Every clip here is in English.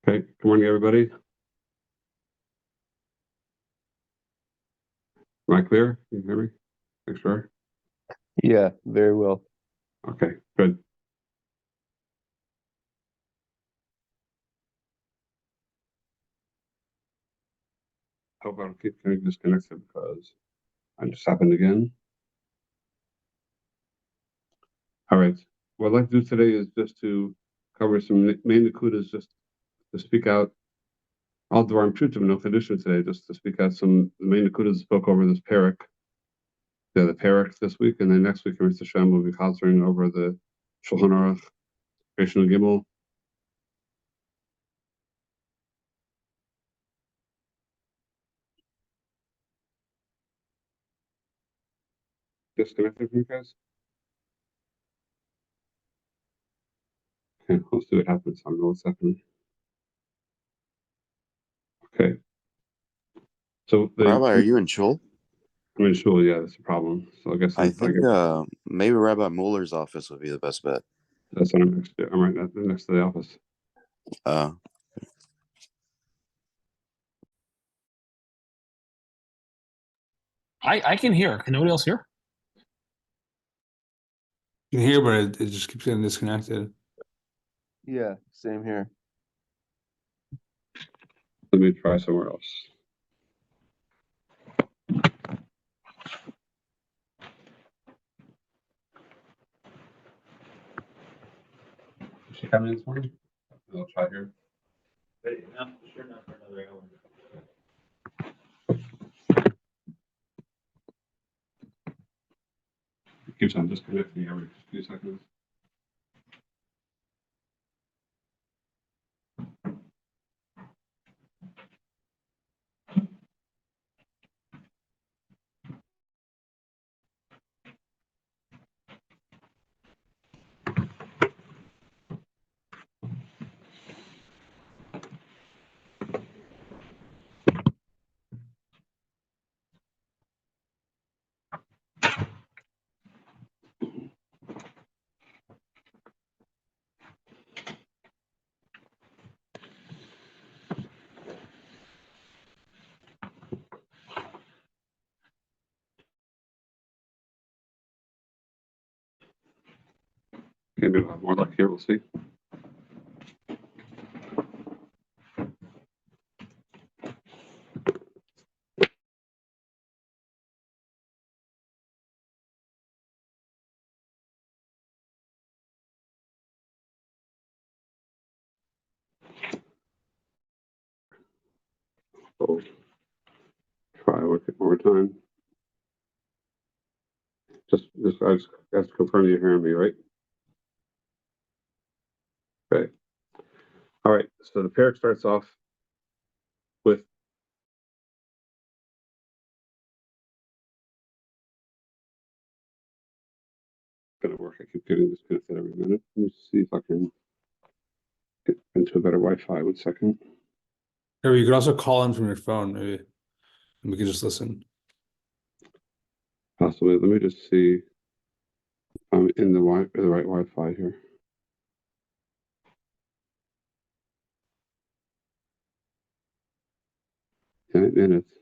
Okay, good morning, everybody. Am I clear? Can you hear me? Make sure. Yeah, very well. Okay, good. Hope I don't keep getting disconnected because it just happened again. All right. What I'd like to do today is just to cover some main nakudas, just to speak out. I'll do our Pshutim, no Chiddushim today, just to speak out some the main nakudas spoke over this parak. The parak this week, and then next week, Mr. Shem will be chazering over the Shulchan Aruch, Creation of Gimel. Disconnected from you guys? Okay, we'll see what happens. I don't know what's happening. Okay. So Rabbi, are you in Shul? I'm in shul, yeah, that's a problem. So I guess I think maybe Rabbi Mueller's office would be the best bet. that's what I'm next to. I'm right next to the office. I can hear. Can nobody else hear? You can hear, but it just keeps getting disconnected. Yeah, same here. Let me try somewhere else. Is she coming this morning? I'll try here. No, sure not for another hour. It keeps on disconnecting every few seconds. Maybe we'll have more luck here. We'll see. So try work it one more time. Just I just have to confirm you're hearing me, right? Okay. All right. So the parak starts off with going to work. I keep getting disconnected every minute. Let me see if I can get into a better Wi-Fi. 1 second. Or you could also call in from your phone, maybe, and we can just listen. Possibly. Let me just see if I'm in the right Wi-Fi here. 10 minutes.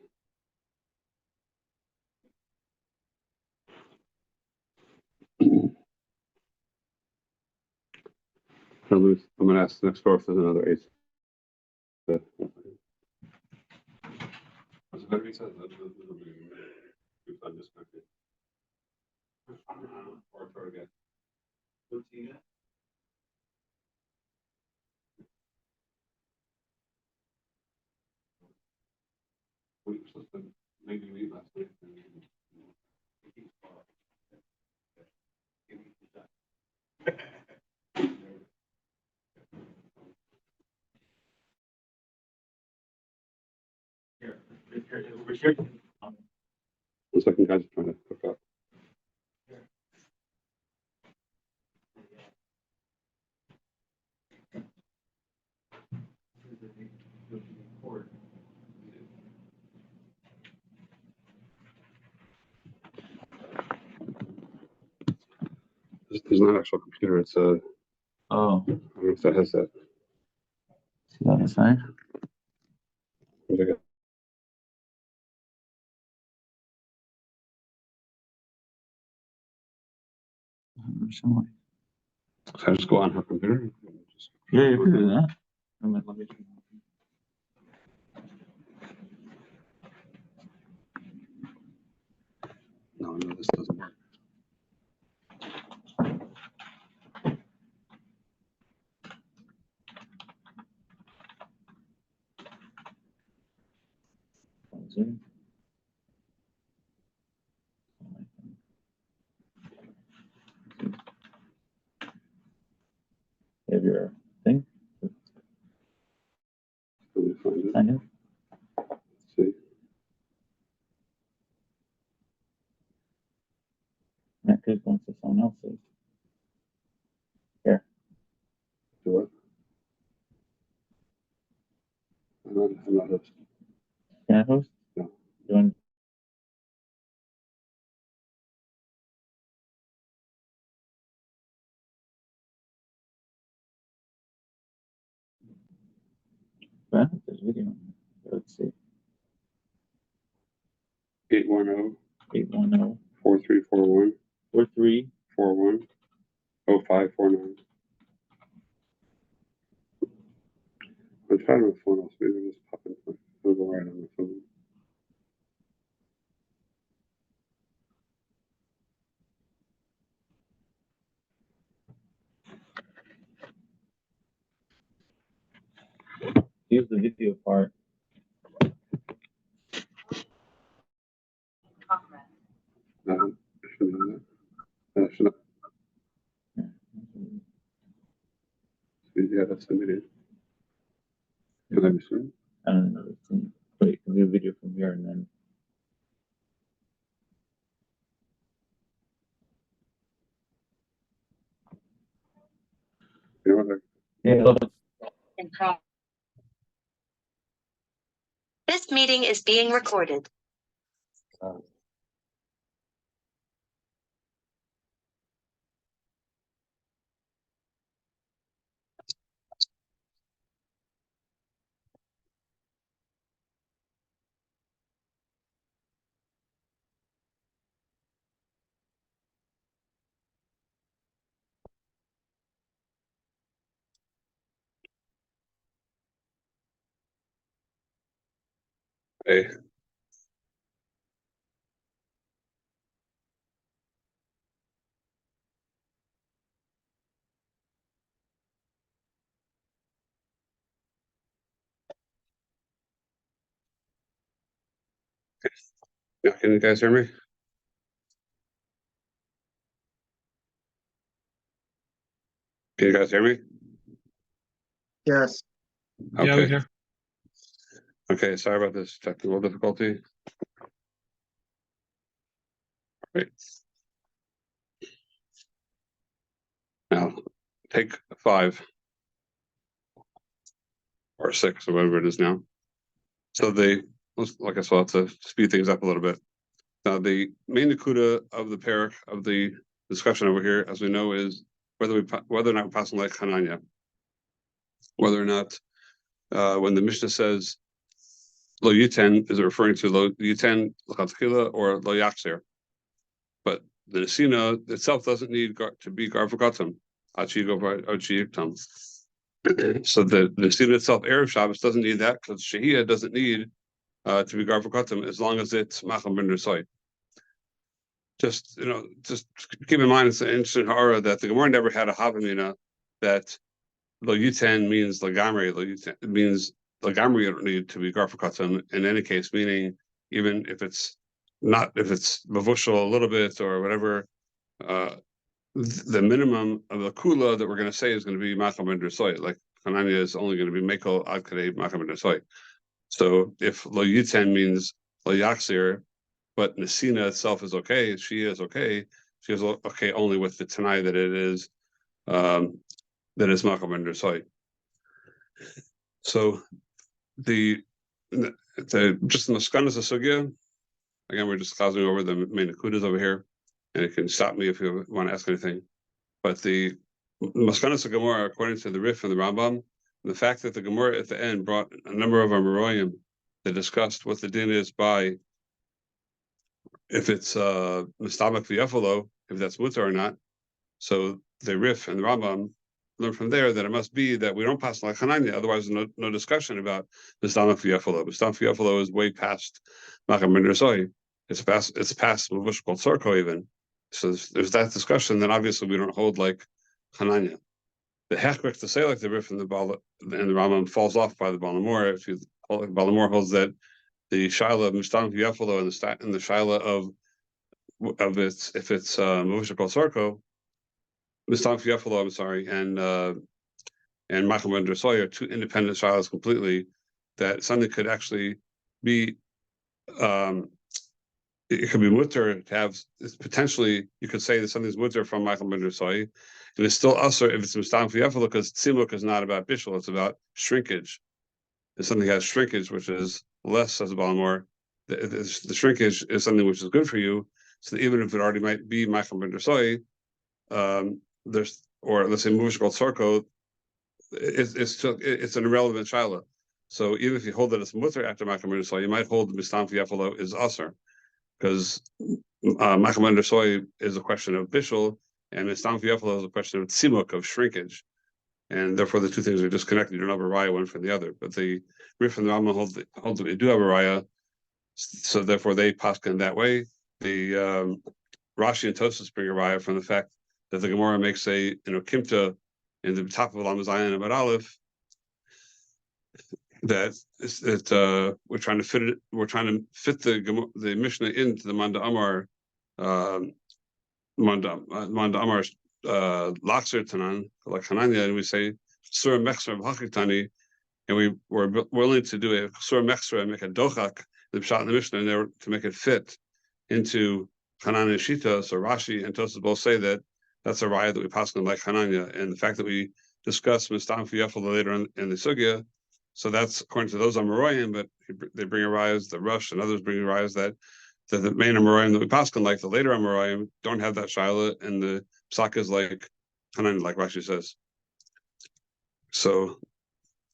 I'm going to ask next door if there's another ace. Was it better ace? I'm disconnected. Or try again. We were supposed to maybe meet last week. Over here. 1 second, guys. I'm trying to hook up. There's not an actual computer. It's a. Oh. I don't know if that has that. See that on the side? Somewhere. So I just go on her computer. Yeah, you can do that. Let me try. No, this doesn't work. Zoom. You have your thing? Let me find it. Sign in? Let's see. That could go into someone else's. Here. Do what? I'm not host. Can I host? No. You want? Well, there's video on here. Let's see. 810 810 4341 43 41 0549. I'm trying my phone off. Maybe I'll just pop in. I'll go right on my phone. Here's the video part. Should have that. Should have. Yeah, that's the video. Can I be seen? I don't know. But you can do a video from here and then. You know what? Yeah. This meeting is being recorded. Hey. Yeah, can you guys hear me? Can you guys hear me? Yes. Yeah, we Okay. hear. Okay, sorry about this technical difficulty. Right. Now, take 5 or 6 or whatever it is now. So like I saw, to speed things up a little bit. Now, the main nakuda of the parak of the discussion over here, as we know, is whether or not we're passing like Hananya, whether or not when the Mishnah says lo yiten, is it referring to lo yiten l'chatchila or lo yaksir? But the nesina itself doesn't need to be garvakatam. So the nesina itself, Erev Shabbos, doesn't need that because Shahia doesn't need to be garvakatam as long as it's macham ben resoi. Just keep in mind, it's an interesting hara that the Gemara never had a havamina that lo yiten means lagamri. Lo yiten means lagamri. You don't need to be garfakatam in any case. Meaning, even if it's mavushal a little bit or whatever, the minimum of the kula that we're going to say is going to be macham ben resoi. Like Hananya is only going to be mekel ad kadei macham ben resoi. So if lo yiten means lo yaksir, but Nesina itself is okay, she is okay. She is okay only with the Tanai that it is Makam and Resoi. So the just the Maskanas of Sugya, again, we're just chazing over the main Nakudas over here, and you can stop me if you want to ask anything. But the Maskanas of Gemara, according to the Rif and the Rambam, the fact that the Gemara at the end brought a number of Amoraim that discussed what the din is by if it's mistabak v'yafalo, if that's mutar or not. So the Rif and the Rambam learn from there that it must be that we don't pass like Hananya, otherwise no discussion about mistabak v'yafalo. Mistabak v'yafalo is way past Macham ben Rasoi. It's past Mavush called Sarko even. So there's that discussion. Then obviously we don't hold like Hananya. The hechrik to say like the Rif and the Rambam falls off by the Balamor. If you Balamor holds that the shaila of Mishtam Yafalo and the shaila of its if it's Mavush called Sarko, Mishtam Yafalo, I'm sorry, and Macham ben Rasoi are two independent shailas completely. That something could actually be it could be mutter to have. It's potentially you could say that something's mutter from Macham ben Rasoi, and it's still usher if it's Mishtam Yafalo because tzimuk is not about bishul, it's about shrinkage. If something has shrinkage, which is less as a Balamor, the shrinkage is something which is good for you. So that even if it already might be Macham ben Rasoi, there's or let's say Muvish called Sarko, it's an irrelevant shaila. So even if you hold that it's mutter after Macham ben Rasoi, you might hold the Mistam Yafalo is usher because Macham ben Rasoi is a question of bishul and Mistam Yafalo is a question of tzimuk of shrinkage. And therefore, the two things are disconnected. You don't have a raya one from the other. But the Rif and the Rambam hold that we do have a raya, so therefore they paskin that way. The Rashi and Tosas bring a raya from the fact that the Gemara makes a kimta in the top of Lam Zayin and Aleph that we're trying to fit it. We're trying to fit the Mishnah into the Manda Amar Lakser Tanan, like Hananya, and we say Surah Mechsra B'Hakitani, and we were willing to do a Surah Mechsra and make a Dochak, the Pshat in the Mishnah, and there to make it fit into Hanan and Shita. So Rashi and Tosas both say that that's a raya that we pass on like Hananya, and the fact that we discuss Mistam Fiyafal later in the Sugya, so that's according to those Amoraim, but they bring a raya, the Rush and others bring a raya that the main Amoraim that we pass on, like the later Amoraim, don't have that shaila, and the psak is like Hanan, like Rashi says. So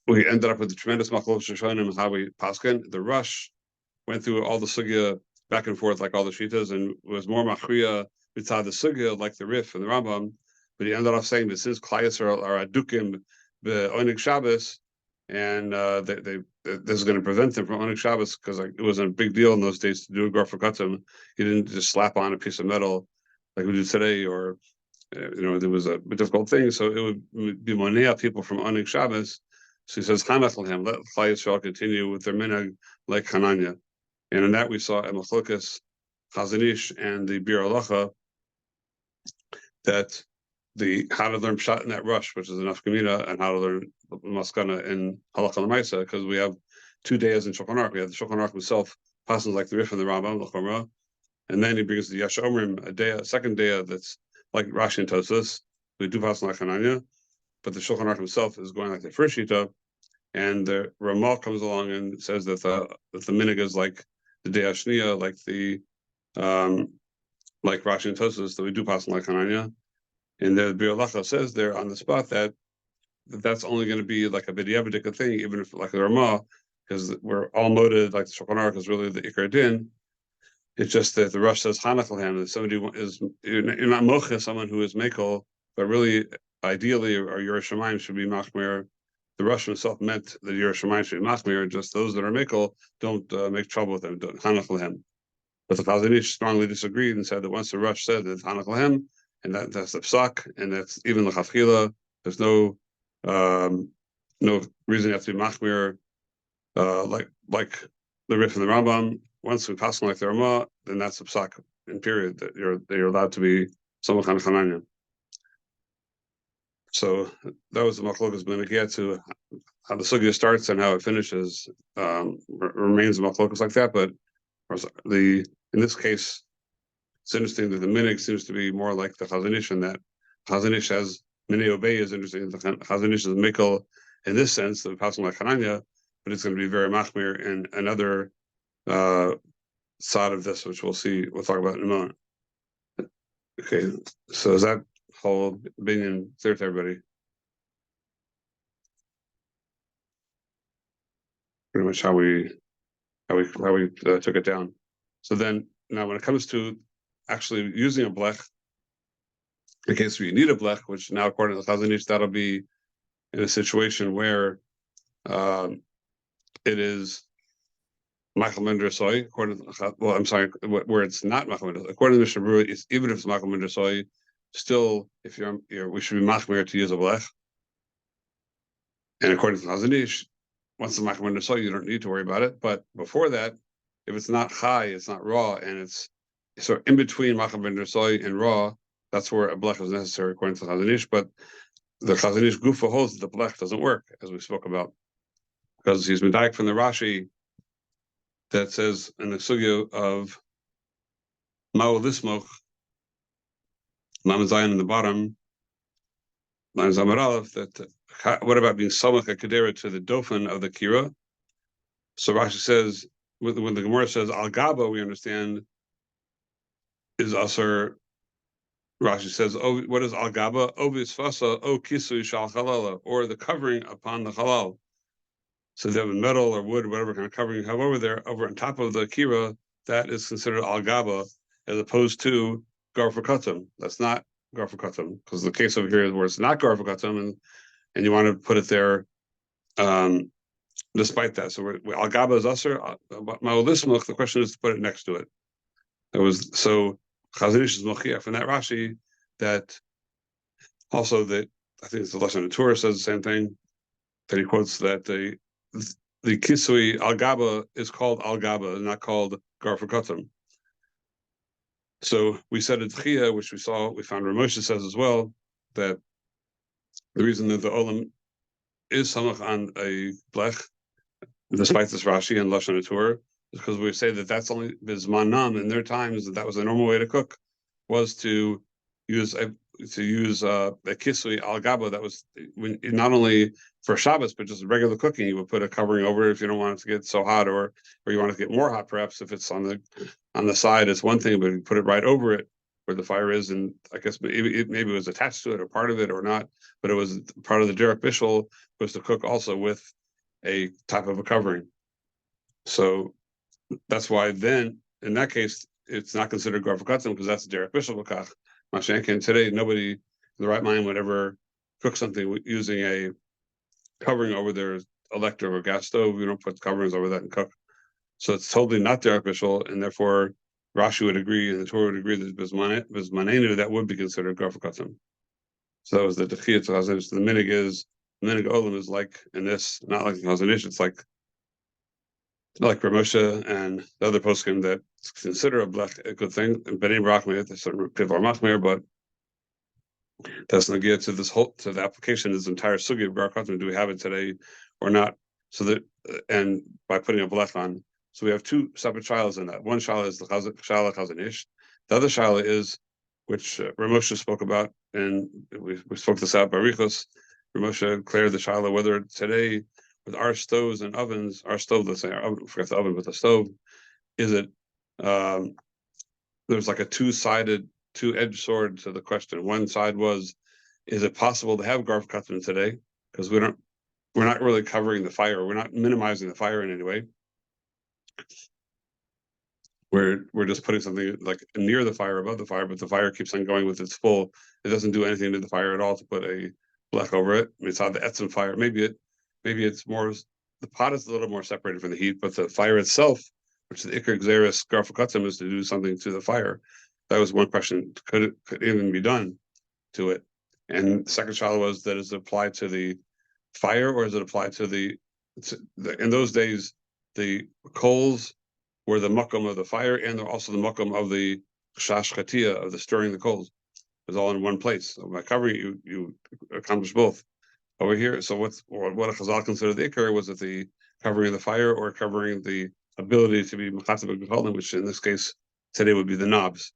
we ended up with the tremendous machlokes Shoshanim how we paskin. The Rush went through all the sugya back and forth like all the shitas, and was more machriya mitzad the sugya like the Rif and the Rambam. But he ended up saying that since Kliyas are adukim the Onig Shabbos, and this is going to prevent them from Onig Shabbos because it wasn't a big deal in those days to do a Garfa Katam. You didn't just slap on a piece of metal like we do today, or there was a difficult thing. So it would be monea people from Onig Shabbos. So he says Hanach Lahem, let Kliyas shall continue with their minhag like Hananya. And in that we saw a Machlokas Chazanish and the Bir Halacha that the how to learn pshat in that rush, which is an afkamina, and how to learn maskana in Halacha L'Maisa, because we have 2 days in Shulchan Aruch. We have the Shulchan Aruch himself passes like the Rif and the Rambam L'Chomra, and then he brings the Yesh Omrim a second day that's like Rashi and Tosas. We do pass like Hananya, but the Shulchan Aruch himself is going like the first shita, and the Ramal comes along and says that the minhag is like the Day Ashniya, like the like Rashi and Tosas, that we do pass like Hananya. And the Bir Halacha says there on the spot that that's only going to be like a b'di'evadika thing, even if like the Ramah, because we're all noted like the Shulchan Aruch is really the Ikar Din. It's just that the Rush says Hanach Lahem, that somebody is you're not mocha someone who is mekel, but really ideally or Yerushalayim should be machmir. The Rush himself meant that Yerushalayim should be machmir. Just those that are mekel don't make trouble with them. Hanach Lahem. But the Chazanish strongly disagreed and said that once the Rush said that Hanach Lahem, and that's the psak, and that's even l'chafchila. There's no reason you have to be machmir like the Rif and the Rambam. Once we pass on like the Ramah, then that's the psak in period that you're allowed to be some kind of chananya. So that was the machlokas b'negia to how the sugya starts and how it finishes. Remains the machlokas like that, but in this case. It's interesting that the minhag seems to be more like the Chazanish, and that Chazanish has Minei Obey is interesting. The Chazanish is Mikkel in this sense, the passing like Hananya, but it's going to be very machmir in another side of this, which we'll talk about in a moment. Okay, so is that whole opinion clear to everybody? much how we took it down. So then now when it comes to actually using a blech, in case where you need a blech, which now according to the Chazon Ish, that'll be in a situation where it is Machal Mender Soy, according to, well, I'm sorry, where it's not Machal Mender. According to Mishnah Berurah, even if it's Machal Mender Soy, still, if we should be Machmir to use a blech. And according to Chazon Ish, once the Machal Mender Soy, you don't need to worry about it. But before that, if it's not high, it's not raw, and it's so in between Machal Mender Soy and raw, that's where a blech is necessary according to Chazon Ish. But the Chazon Ish Gufa holds that the blech doesn't work, as we spoke about, because he's medayek from the Rashi that says in the sugya of Ma'ul Lismoch, Lam Zayin in the bottom, Lam Zamar Aleph, that what about being Samach a Kedera to the Dofen of the Kira? So Rashi says, when the Gemara says Al Gaba, we understand is Asar. Rashi says, oh, what is Al Gaba? Ovis Fasa, O Kisui Shal Halala, or the covering upon the halal. So they have metal or wood, whatever kind of covering you have over there, over on top of the kira, that is considered al gaba, as opposed to garfukatum. That's not garfukatum, because the case over here is where it's not garfukatum, and you want to put it there, despite that. So al gaba is usher. Ma'olismach. The question is to put it next to it. It was so Chazon Ish is mochiach from that Rashi that also that I think it's the Lashon HaTorah says the same thing, that he quotes that the kisui al gaba is called al gaba, not called garfukatum. So we said at Chia, which we found Ramosha says as well, that the reason that the olam is samach on a blech, despite this Rashi and Lashon HaTorah, is because we say that that's only bizmanam in their times, that was the normal way to cook, was to use a kisui al gaba that was not only for Shabbos but just regular cooking. You would put a covering over it if you don't want it to get so hot, or you want it to get more hot. Perhaps if it's on the side, it's one thing, but you put it right over it where the fire is, and I guess maybe it was attached to it or part of it or not, but it was part of the derek bishul was to cook also with a type of a covering. So that's why then in that case it's not considered garfukatum, because that's a derek bishul b'kach. Mashenkin today, nobody in the right mind would ever cook something using a covering over their electric or gas stove. You don't put coverings over that and cook. So it's totally not derek bishul, and therefore Rashi would agree and the Torah would agree that bismanenu that would be considered garfukatum. So that was the Techiyah to Chazon Ish. The minig olam is like in this, not like Chazon Ish. It's like Ramosha and the other poskim that consider a blech a good thing. And Bnei Brachmei, there's certain people are machmir, but that's not get to this whole to the application of this entire sugi of garfukatum. Do we have it today or not? So that and by putting a blech on, so we have two separate shilas in that. One shilah is the shilah Chazon Ish. The other shilah is which Ramosha spoke about, and we spoke this out by Richos. Ramosha cleared the shilah whether today, with our stoves and ovens, our stove, let's say our oven, forget the oven, but the stove, is it there's like a two-edged sword to the question. One side was, is it possible to have garfukatum today? Because we're not really covering the fire, we're not minimizing the fire in any way. We're just putting something like near the fire, above the fire, but the fire keeps on going with its full. It doesn't do anything to the fire at all to put a blech over it. It's on the etzem fire. Maybe it's more, the pot is a little more separated from the heat, but the fire itself, which the ikar gzeres garfukatum is to do something to the fire. That was one question. Could it even be done to it? And the second shaila was that is it applied to the fire, or is it applied to the in those days, the coals were the makom of the fire, and they're also the makom of the shashchatia, of the stirring the coals. It was all in one place. So by covering, you accomplish both. Over here, so what a Chazal considered the ikar was it the covering of the fire or covering the ability to be mechatzah b'gecholim, which in this case today would be the knobs.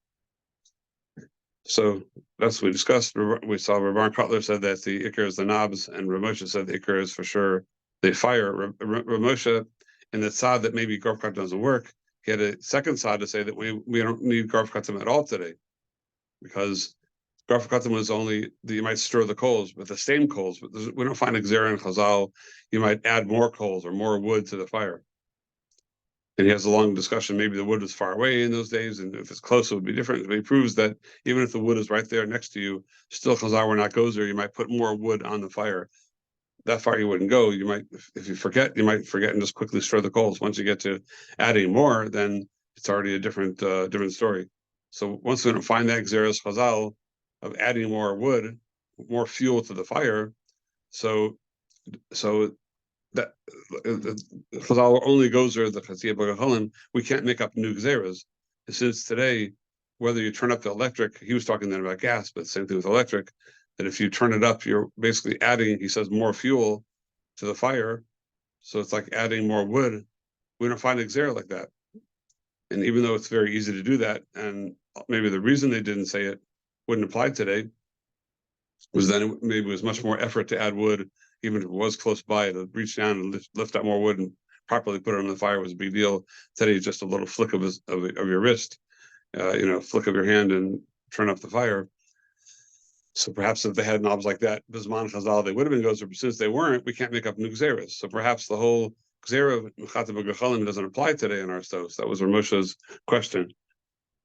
So that's what we discussed. We saw Rabban Kotler said that the ikar is the knobs, and Ramosha said the ikar is for sure the fire. Ramosha, in the side that maybe garfukatum doesn't work, he had a second side to say that we don't need garfukatum at all today, because Grafakatim was only that you might stir the coals, but the same coals. But we don't find Xera and Chazal. You might add more coals or more wood to the fire. And he has a long discussion. Maybe the wood was far away in those days, and if it's close, it would be different. But he proves that even if the wood is right there next to you, still Chazal were not goes there. You might put more wood on the fire. That far you wouldn't go. You might, if you forget, you might forget and just quickly stir the coals. Once you get to adding more, then it's already a different story. So once we don't find that Xeris Chazal of adding more wood, more fuel to the fire, so that Chazal only goes there the Chazia B'Gacholim. We can't make up new Xeras. Since today, whether you turn up the electric, he was talking then about gas, but same thing with electric. That if you turn it up, you're basically adding, he says, more fuel to the fire. So it's like adding more wood. We don't find Xera like that. And even though it's very easy to do that, and maybe the reason they didn't say it wouldn't apply today, was then maybe it was much more effort to add wood, even if it was close by, to reach down and lift up more wood and properly put it on the fire was a big deal. Today, just a little flick of your wrist, flick of your hand and turn up the fire. So perhaps if they had knobs like that, Bisman Chazal, they would have been gozer, but since they weren't, we can't make up new Xeras. So perhaps the whole Xera of Mechata B'Gacholim doesn't apply today in our stoves. That was Ramosha's question.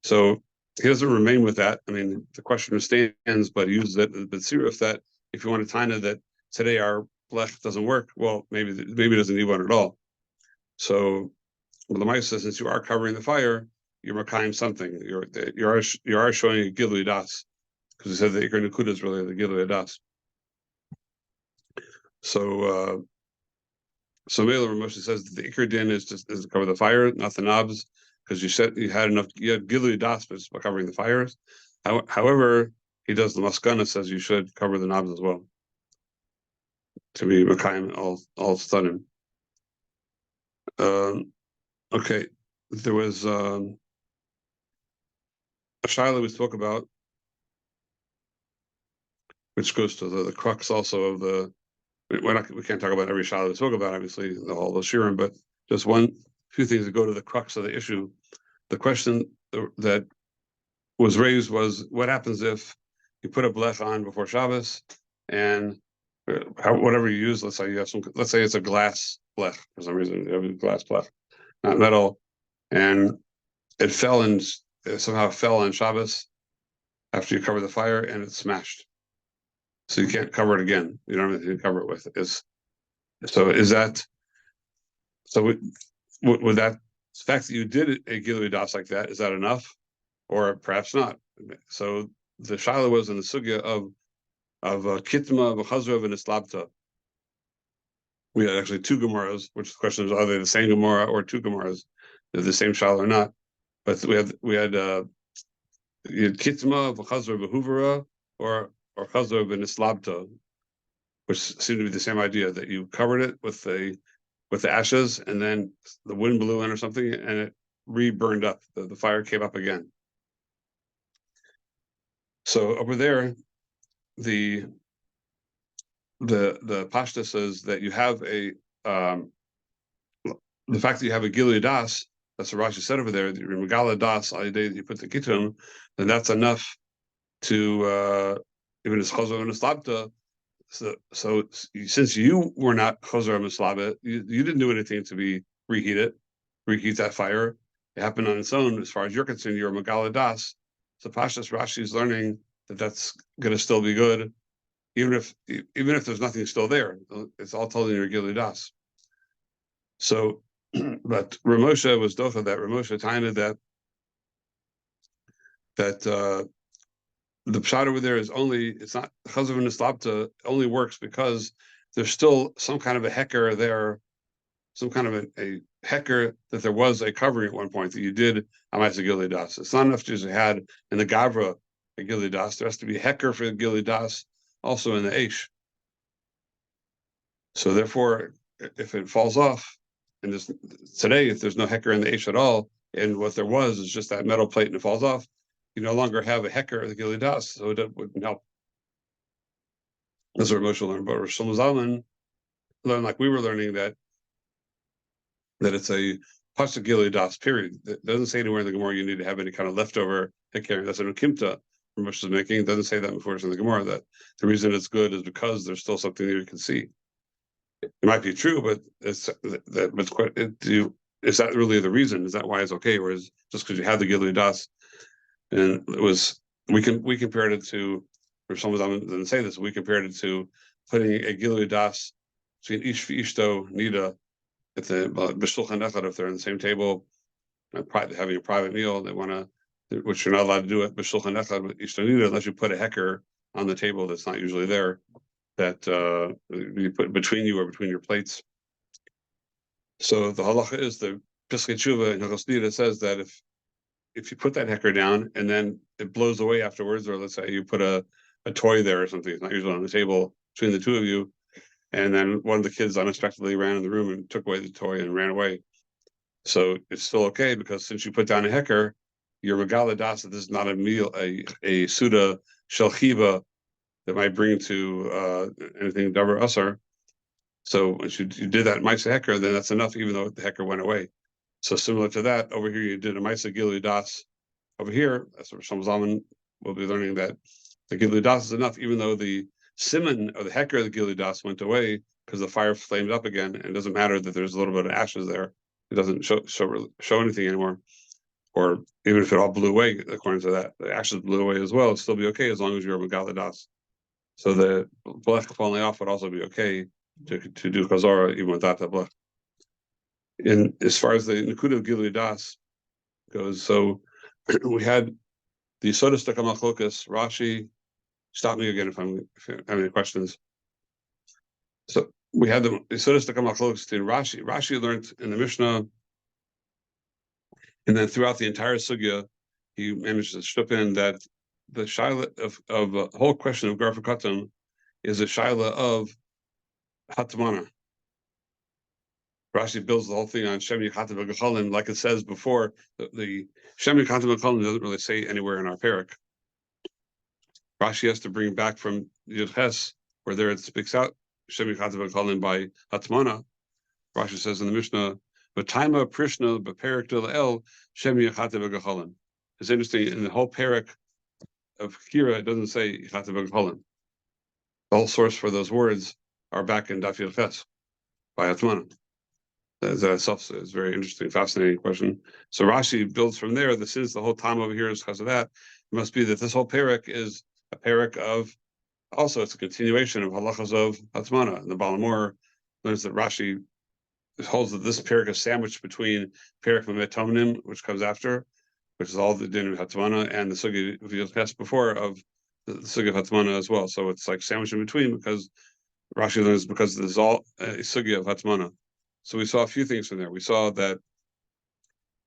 So he doesn't remain with that. I mean, the question stands, but he uses it. But serious that if you want to taina that today our blech doesn't work, well, maybe it doesn't need one at all. So well, the Ma'aseh says, since you are covering the fire, you're makayim something. You are showing a gilui das. Because he said the Ikar Nukuda is really the Gilui Adas. So Mela Ramosha says that the Ikar Din is to cover the fire, not the knobs, because you said you had Gilui Adas, but it's by covering the fires. However, he does the Maskana says you should cover the knobs as well. To be Makayim all stunning. Okay, there was a shaila we spoke about, which goes to the crux also of the. We can't talk about every shaila we spoke about, obviously, the whole shirim, but just few things that go to the crux of the issue. The question that was raised was, what happens if you put a blech on before Shabbos, and whatever you use, let's say it's a glass blech for some reason, you have a glass blech, not metal, and it somehow fell on Shabbos after you cover the fire, and it's smashed. So you can't cover it again. You don't have anything to cover it with. Would that fact that you did a Gilui Das like that, is that enough? Or perhaps not. So the shaila was in the sugya of Kitma, וחזרה ונסלבתה. We had actually two Gemaras, which the question is, are they the same Gemara or two Gemaras? They're the same shaila or not? But we had Kitma, וחזרה וחזרה, or וחזרה ונסלבתה, which seemed to be the same idea, that you covered it with the ashes, and then the wind blew in or something, and it re-burned up. The fire came up again. So over there, the pashta says that you have the fact that you have a Gilui Das, that's what Rashi said over there, the Megala Das, all the day that you put the kitum, then that's enough to even as chazor and slabta. So since you were not chazor and slabta, you didn't do anything to reheat that fire. It happened on its own. As far as you're concerned, you're a Megala Das. So Pashas Rashi is learning that that's going to still be good, even if there's nothing still there. It's all told in your Gilui Das. So, but Ramosha was docha that. Ramosha tained that the pshat over there is it's not chazor v'neslabta, only works because there's still some kind of a hecker there, some kind of a hecker that there was a covering at one point that you did Amaisa Gilui Das. It's not enough to just had in the Gavra a Gilui Das. There has to be hecker for the Gilui Das also in the Eish. So therefore, if it falls off, and today, if there's no hecker in the Eish at all, and what there was is just that metal plate and it falls off, you no longer have a hecker of the Gilui Das, so it wouldn't help. That's what Moshe learned. But Rosh Zalman learned, like we were learning, that it's a pasuk Gilui Das, period. It doesn't say anywhere in the Gemara you need to have any kind of leftover hecker. That's an ukimta. Ramesh is making. It doesn't say that before in the Gemara, that the reason it's good is because there's still something that you can see. It might be true, but is that really the reason? Is that why it's okay? Or is just because you have the Gilui Das? And it was, we compared it to, or someone didn't say this, we compared it to putting a Gilui Das between Ish Ishto Nida at the B'Shulchan Echad, if they're on the same table, having a private meal, they want to, which you're not allowed to do it B'Shulchan Echad with Ishto Nida unless you put a hecker on the table that's not usually there, that you put between you or between your plates. So the halacha is, the Piskei Tshuva in Hilchos Nida says that if you put that hecker down and then it blows away afterwards, or let's say you put a toy there or something, it's not usually on the table between the two of you, and then one of the kids unexpectedly ran in the room and took away the toy and ran away. So it's still okay, because since you put down a hecker, you're megala das that this is not a meal, a suda shel chiba that might bring to anything davar asar. So once you did that Maisa hecker, then that's enough, even though the hecker went away. So similar to that, over here you did a Maisa Gilui Das. Over here, that's what Shlomo Zalman will be learning, that the Gilui Das is enough, even though the simon or the hecker of the Gilui Das went away because the fire flamed up again. And it doesn't matter that there's a little bit of ashes there; it doesn't show anything anymore. Or even if it all blew away, according to that, the ashes blew away as well, it'd still be okay as long as you're a Megala Das. So the blech falling off would also be okay to do chazara even without that blech. And as far as the Nakuda of Gilui Das goes, so we had the Yesod Stakam Machlokas, Rashi. Stop me again if you have any questions. So we had the Yesod Stakam Machlokas to Rashi. Rashi learned in the Mishnah, and then throughout the entire sugya, he managed to strip in that the shaila of the whole question of Garfa Katam is a shaila of Hatmana. Rashi builds the whole thing on Shem Yikatim V'Gachalim, like it says before. The Shem Yikatim V'Gachalim doesn't really say anywhere in our parak. Rashi has to bring back from Yud Ches, where there it speaks out Shem Yikatim V'Gachalim by Hatmana. Rashi says in the Mishnah, "V'taima Prishna b'Perak Del El Shem Yikatim V'Gachalim." It's interesting, in the whole parak of Kira, it doesn't say Yikatim V'Gachalim. The whole source for those words are back in Daf Yud Ches by Hatmana. That itself is a very interesting, fascinating question. So Rashi builds from there that since the whole time over here is because of that, it must be that this whole parak is a parak of, also it's a continuation of halachas of Hatmana. And the Balamor learns that Rashi holds that this parak is sandwiched between parak Metomnim, which comes after, which is all the din of Hatmana, and the sugi of Yud Ches before of the sugi of Hatmana as well. So it's like sandwiched in between, because Rashi learns because this is all a sugi of Hatmana. So we saw a few things from there. We saw that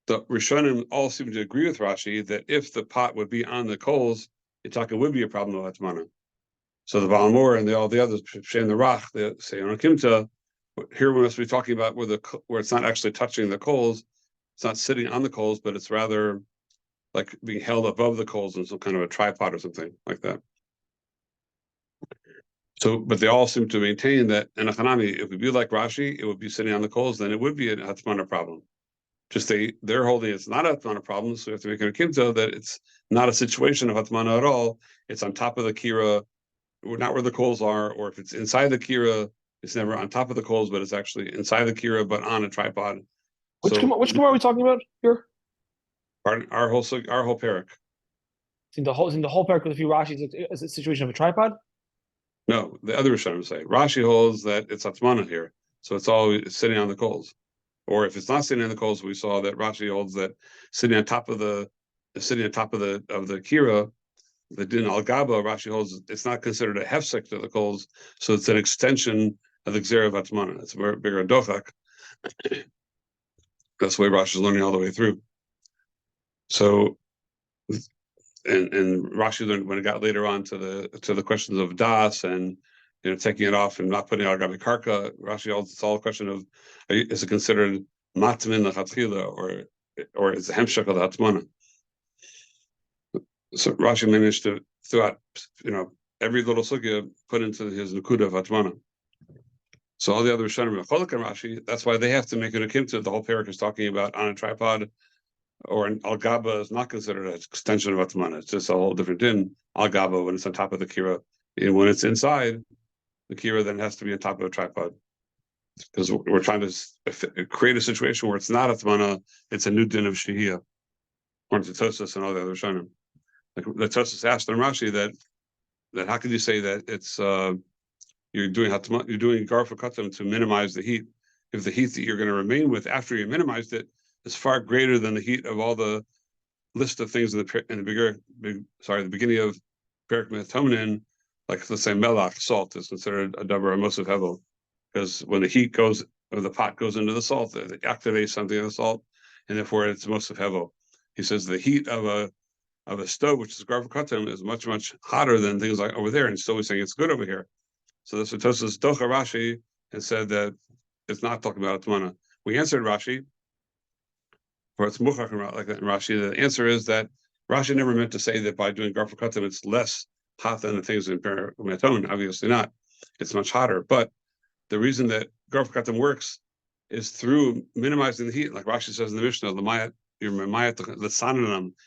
the Rishonim all seem to agree with Rashi that if the pot would be on the coals, Itaka would be a problem of Hatmana. So the Balamor and all the others, Shem the Rach, they say on Kimta, here we must be talking about where it's not actually touching the coals, it's not sitting on the coals, but it's rather like being held above the coals in some kind of a tripod or something like that. So, but they all seem to maintain that in a Hanami, if it would be like Rashi, it would be sitting on the coals, then it would be a Hatmana problem. Just they're holding it's not a Hatmana problem, so we have to make an Akimta that it's not a situation of Hatmana at all. It's on top of the Kira, not where the coals are, or if it's inside the Kira, it's never on top of the coals, but it's actually inside the Kira, but on a tripod. Which Gemara are we talking about here? Our whole parak. In the whole parak with a few Rashis, is a situation of a tripod? No, the other Rishonim say Rashi holds that it's Hatmana here, so it's sitting on the coals. Or if it's not sitting on the coals, we saw that Rashi holds that sitting on top of the Kira, the Din al Gaba. Rashi holds it's not considered a hefsek to the coals, so it's an extension of the Gzera of Hatmana. It's a bigger dochak. That's the way Rashi is learning all the way through. So. And Rashi learned when it got later on to the questions of das and taking it off and not putting it on Gabi Karka. Rashi holds it's all a question of is it considered matmin lechatchila or is it hemshach of the hatmana? So Rashi managed to throughout every little sugya put into his nakuda of hatmana. So all the other Rishonim Cholak and Rashi, that's why they have to make it a kimta. The whole parak is talking about on a tripod. or an al gaba is not considered an extension of atmana. It's just a whole different din. Al gaba when it's on top of the kira, and when it's inside, the kira then has to be on top of a tripod. Because we're trying to create a situation where it's not atmana, it's a new din of Shehiyah. According to Tosas and all the other Rishonim. Like the Tosas asked in Rashi that how could you say that it's you're doing garfa katam to minimize the heat if the heat that you're going to remain with after you minimized it is far greater than the heat of all the list of things in the beginning of Perik Metonin, like let's say melach, salt is considered a davar mosif hevel, because when the heat goes or the pot goes into the salt, it activates something in the salt, and therefore it's mosif hevel. He says the heat of a stove, which is garfa katam, is much hotter than things like over there, and still he's saying it's good over here. So this Tosas docha Rashi and said that it's not talking about atmana. We answered Rashi, or it's muchach like that in Rashi. The answer is that Rashi never meant to say that by doing garfa katam it's less hot than the things in Meton. Obviously not. It's much hotter. But the reason that garfa katam works is through minimizing the heat, like Rashi says in the Mishnah,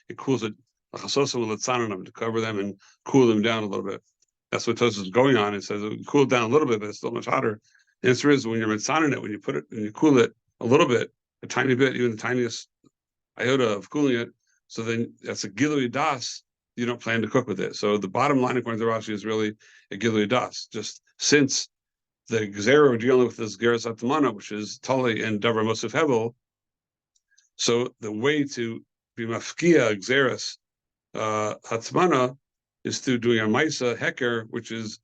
it cools it to cover them and cool them down a little bit. That's what Tosas is going on. It says it cooled down a little bit, but it's still much hotter. The answer is when you're mitzanin it, when you put it and you cool it a little bit, a tiny bit, even the tiniest iota of cooling it, so then that's a gilui das. You don't plan to cook with it. So the bottom line, according to Rashi, is really a gilui das. Just since the gzera we're dealing with is geras atmana, which is tali and davar mosif hevel. So the way to be mafkia gzeras hatmana is through doing a maisa heker, which is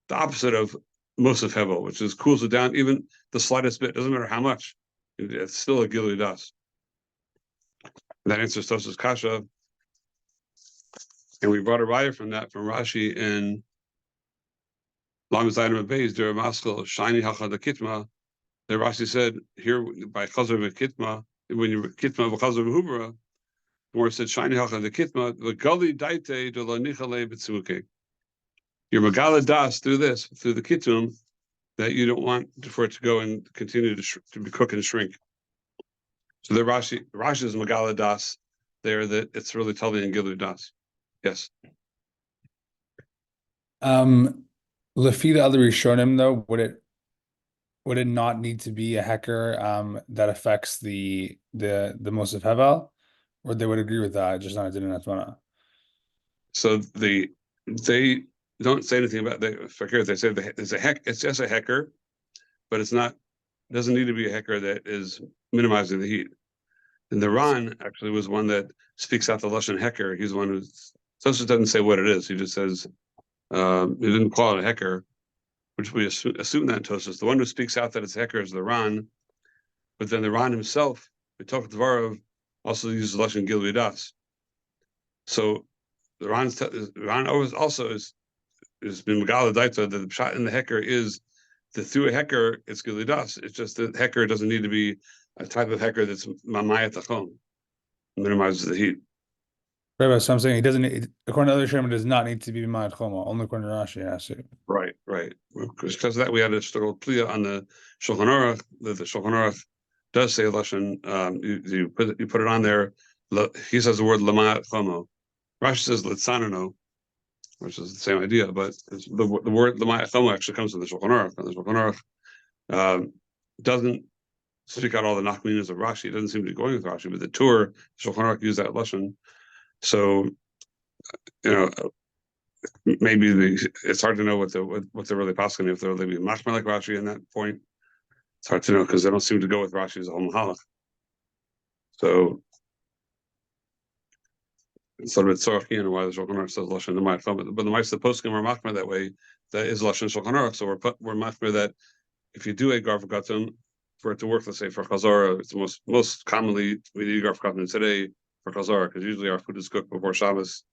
the opposite of mosif hevel, which is cools it down even the slightest bit. Doesn't matter how much. It's still a gilui das. That answers Tosas kasha, and we brought a raya from that from Rashi in Lam Zayin Beis Dera Maskal Shiny Hacha the Kitma. The Rashi said here by Chazar v'Kitma, when you Kitma v'Chazar v'Hubra, where it said Shiny Hacha the Kitma v'Gali Daite de la Nichale b'Tzuke. You're Megala Das through this, through the Kitum, that you don't want for it to go and continue to be cook and shrink. So the Rashi is Megala Das there, that it's really Tali and Gilu Das. Yes. Lafita other Rishonim though, would it not need to be a hecker that affects the Mosif Hevel, or they would agree with that, just not a din atmana? So they don't say anything about the fakir. They say it's a heck. It's just a hecker, but it's not. It doesn't need to be a hecker that is minimizing the heat. And the Ran actually was one that speaks out the lashon hecker. He's one who's Tosfos doesn't say what it is. He just says he didn't call it a hecker, which we assume that in Tosfos. The one who speaks out that it's a hecker is the Ran, but then the Ran himself, we talk Dvarov, also uses lashon gilui das. So the Ran also is been Megala Daita that the shot in the hecker is that through a hecker it's gilui das. It's just that hecker doesn't need to be a type of hecker that's mamayat achom, minimizes the heat. Right, so I'm saying he doesn't need, according to other Sherman, does not need to be Mayat Choma. Only according to Rashi has to. Right. Because of that, we had a struggle plia on the Shulchan Aruch. That the Shulchan Aruch does say lashon. You put it on there. He says the word lamayat chomo. Rashi says litzanano, which is the same idea, but the word lamayat chomo actually comes from the Shulchan Aruch, and the Shulchan Aruch doesn't speak out all the nachminas of Rashi. It doesn't seem to be going with Rashi, but the Tur Shulchan Aruch used that lashon. So, maybe it's hard to know what they're really passing, if they're really being machmer like Rashi in that point. It's hard to know because they don't seem to go with Rashi as a whole mahalach. So it's a little bit tzorach why the Shulchan Aruch says lashon the ma'at, but the mice the poskim are machmer that way. That is lashon Shulchan Aruch. So we're machmer that if you do a garf gatum for it to work, let's say for chazara, it's most commonly we do garf gatum today for chazara because usually our food is cooked before Shabbos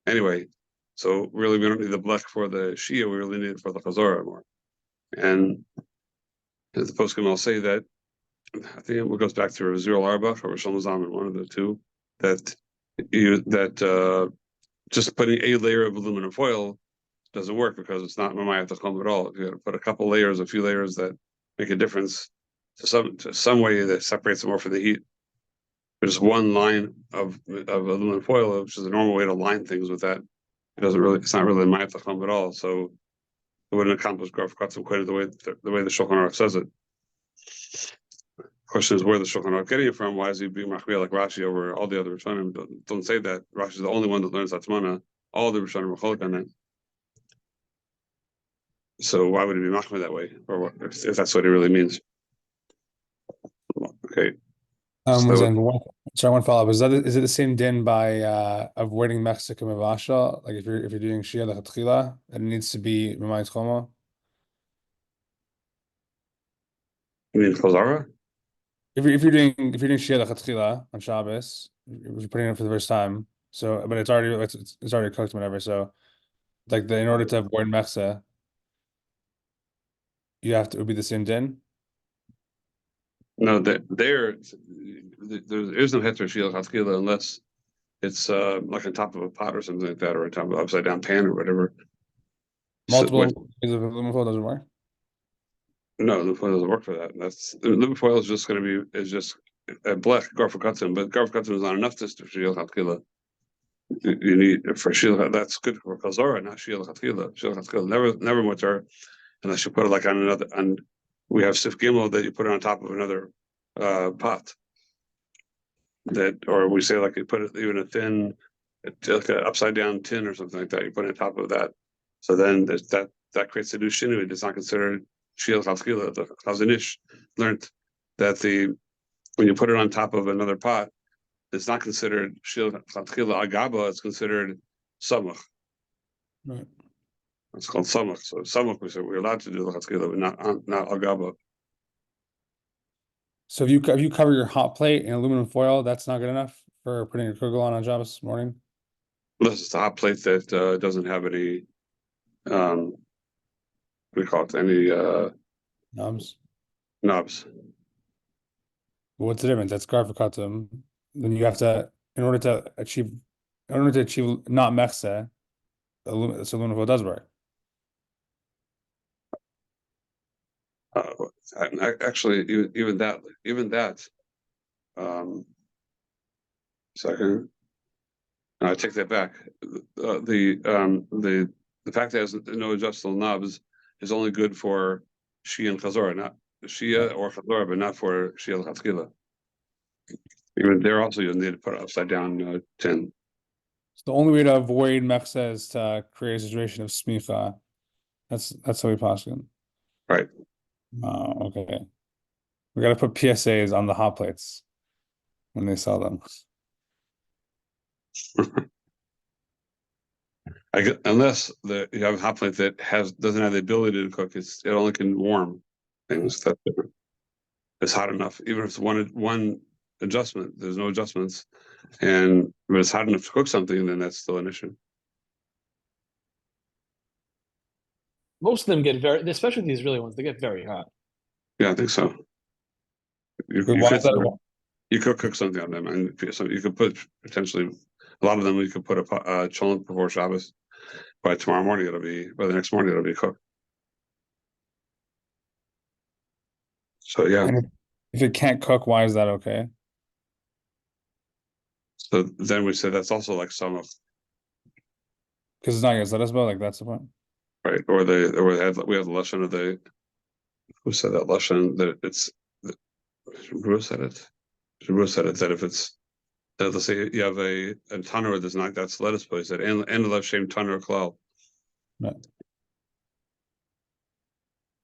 anyway. So really, we don't need the blech for the Shia. We really need it for the chazara more. And as the poskim will say that, I think it goes back to Rav Zirul Auerbach or Shalom Zalman, one of the two, that just putting a layer of aluminum foil doesn't work because it's not mamayat achom at all. You got to put a few layers that make a difference to some way that separates it more from the heat. there's one line of aluminum foil, which is a normal way to line things with that. It's not really Ma'at Chacham at all, so it wouldn't accomplish Garf Katzim quite the way the Shulchan Aruch says it. Question is where the Shulchan Aruch getting it from? Why is he being machmir like Rashi over all the other Rishonim? Don't say that. Rashi is the only one that learns Atzmana. All the Rishonim are cholek on that. So why would he be machmir that way, or what, if that's what it really means? Okay. One follow-up. Is it the same din by avoiding Mexico Mavasha? Like if you're doing Shia Lechatchila, it needs to be Mimayis Chomo? You mean Chazara? If you're doing Shia Lechatchila on Shabbos, if you're putting it for the first time, so but it's already cooked, whatever. So like in order to avoid Mechsa, it would be the same din? No, there is no heter Shia Lechatchila unless it's like on top of a pot or something like that, or on top of an upside down pan or whatever. Multiple ways of aluminum foil doesn't work? No, aluminum foil doesn't work for that. Aluminum foil is just going to be a blech Garf Katzim, but Garf Katzim is not enough to Shia Lechatchila. You need for Shia, that's good for Chazara, not Shia Lechatchila. Shia Lechatchila never mutter unless you put it like on another. And we have Sif Gimel that you put it on top of another pot. Or we say like you put it even a thin, like an upside down tin or something like that. You put it on top of that. So then that creates a new shinui. It's not considered Shia Lechatchila. The Chazon Ish learned that when you put it on top of another pot, it's not considered Shia Lechatchila Agaba. It's considered Samach. Right. It's called Samach. So Samach, we say we're allowed to do Lechatchila, but not Agaba. So if you cover your hot plate in aluminum foil, that's not good enough for putting your kugel on Shabbos morning? Unless it's a hot plate that doesn't have any, what do you call it, any Knobs. What's the difference? That's Garf Katzim. Then you have to, in order to achieve not Mechse, aluminum foil does work. Actually, even that. Second, I take that back. The fact that it has no adjustable knobs is only good for Shia and Chazor, not Shia or Chazor, but not for Shia Lechatchila. Even there, also you need to put an upside down tin. So the only way to avoid Mechse is to create a situation of smicha. That's how we poskin. Right. Oh, okay. We got to put PSAs on the hot plates when they sell them. Unless you have a hot plate that doesn't have the ability to cook, it only can warm things. That's different. It's hot enough, even if it's one adjustment. There's no adjustments, but it's hot enough to cook something, then that's still an issue. Most of them get especially these really ones, they get very hot. Yeah, I think so. You could cook something on them, and so you could put potentially a lot of them. You could put a cholent before Shabbos. By tomorrow morning, by the next morning, it'll be cooked. So yeah. And if it can't cook, why is that okay? So then we say that's also like some of, because it's not Yisrael, like that's the point, right? Or we have the lesson of who said that lesson that it's Bruce said it. Bruce said it that if it's that, let's say you have a tanner that's not that's lettuce, but he said and the left shame tanner klal. Right.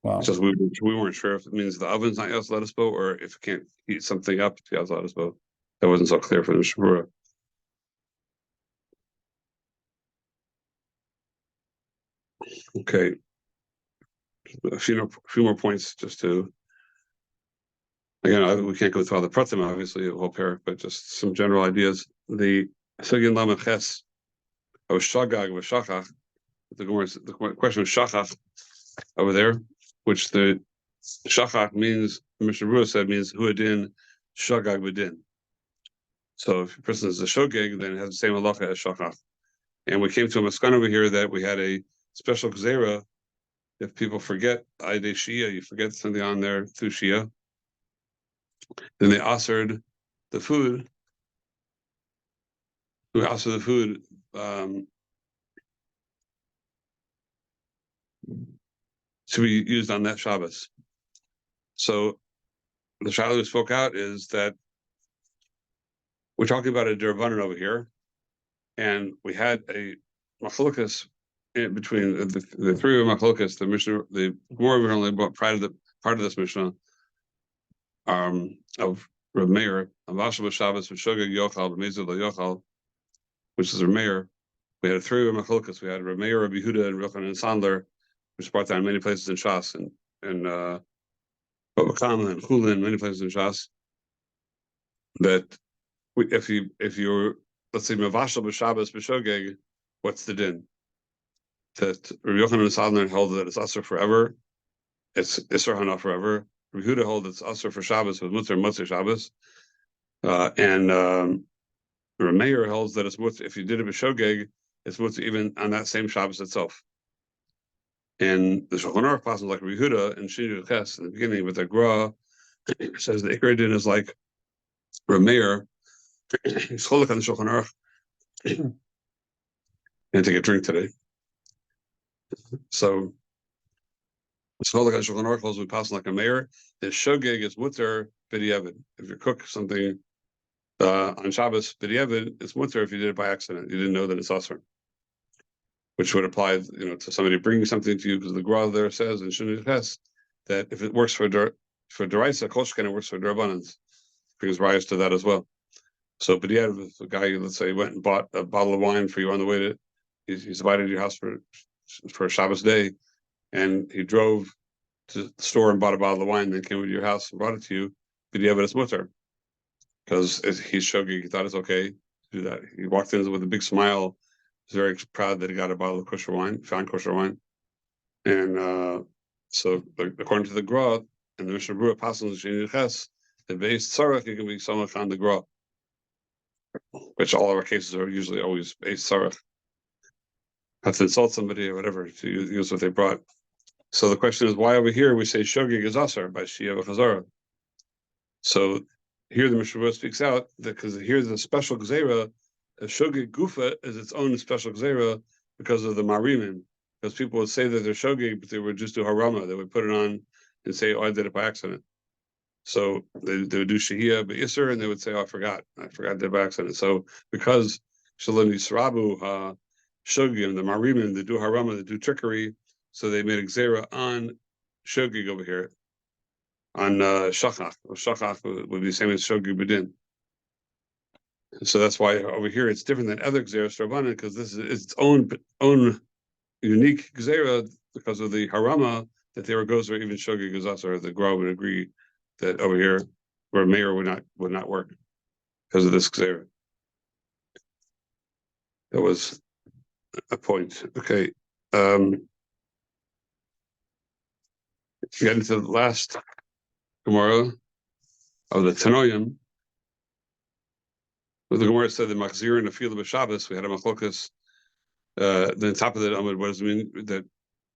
Wow. Just we weren't sure if it means the oven's not yas lettuce boat or if it can't heat something up to yas lettuce boat. That wasn't so clear for the Shabura. Okay. A few more points just to. Again, we can't go through all the pratim, obviously, the whole parak, but just some general ideas. The Sugin Lamed Ches of Shagag with Shachach, the question of Shachach over there, which the Shachach means, Mishnah Berurah said, means Huadin Shagag B'din. So if a person is a Shogeg, then it has the same halacha as Shachach. And we came to a maskan over here that we had a special gzeira. If people forget Aidei Shia, you forget something on there through Shia, then they offered the food Also the food to be used on that Shabbos. So the shadow who spoke out is that we're talking about a Durabanan over here, and we had a machlokas in between the three of machlokas. The Mishnah, the more originally part of this Mishnah of Rav Meir, Avashal Shabbos V'Shogeg Yochal V'Mezil Yochal, which is Rav Meir. We had three of machlokas. We had Rav Meir, Rav Yehuda, and Yochanan and Sandler, which brought down many places in Shas and Babakama and Chulin, many places in Shas. That if you're let's say Mavashal B'Shabbos B'Shogeg, what's the din? That Rabbi Yochanan and Sandler held that it's asur forever. It's Isser Hana forever. Rabbi Yehuda held it's asur for Shabbos with Mutter Motzei Shabbos, and Rabbi Meir holds that it's mutter if you did it B'Shogeg, it's mutter even on that same Shabbos itself. And the Shulchan Aruch passes like Rabbi Yehuda and Shinu Ches in the beginning with the Gra says the Ikar din is like Rabbi Meir. He's cholik on the Shulchan Aruch. Can't take a drink today. So it's cholik on Shulchan Aruch holds we pass like a mayor. The shogeg is mutter b'diavad. If you cook something on Shabbos b'diavad, it's mutter if you did it by accident. You didn't know that it's asur. Which would apply, to somebody bringing something to you, because the Gra there says in Shinu Ches that if it works for Deraisa, Kolshken, it works for Derabanans. Brings rise to that as well. So, but yeah, if a guy, let's say, went and bought a bottle of wine for you on the way to, he's invited to your house for a Shabbos day, and he drove to the store and bought a bottle of wine, then came to your house and brought it to you, but yeah, but it's mutter. Because he's shogig, he thought it's okay to do that. He walked in with a big smile. He's very proud that he got a bottle of kosher wine, found kosher wine. And so, according to the Gra, and the Mishnah Berurah passes in Sheni Ches, the base tzarech, you can be somewhat on the Gra, which all of our cases are usually always base tzarech. Have to insult somebody or whatever to use what they brought. So the question is, why over here we say shogeg is asar by Shia וחזרה? So here the Mishnah Berurah speaks out that because here's a special gzeira. A shogeg gufa is its own special gzeira because of the marimin. Because people would say that they're shogeg, but they would just do harama. They would put it on and say, "Oh, I did it by accident." So they would do Shahia B'Isser, and they would say, "Oh, I forgot I did it by accident." So because Shalom Yisrabu shogeg, the marimin, they do harama, they do trickery. So they made a gzeira on shogeg over here, on shachach. Shachach would be the same as shogeg b'din. So that's why over here it's different than other gzeras Rabbanan, because this is its own unique gzera because of the harama that they were goes or even shogeg gazasar. The Gra would agree that over here where mayor would not work because of this gzera. That was a point. Okay. Get into the last Gemara of the Tanoim. But the Gemara said the Machzir and the field of Shabbos, we had a machlokas. Then top of that, what does it mean that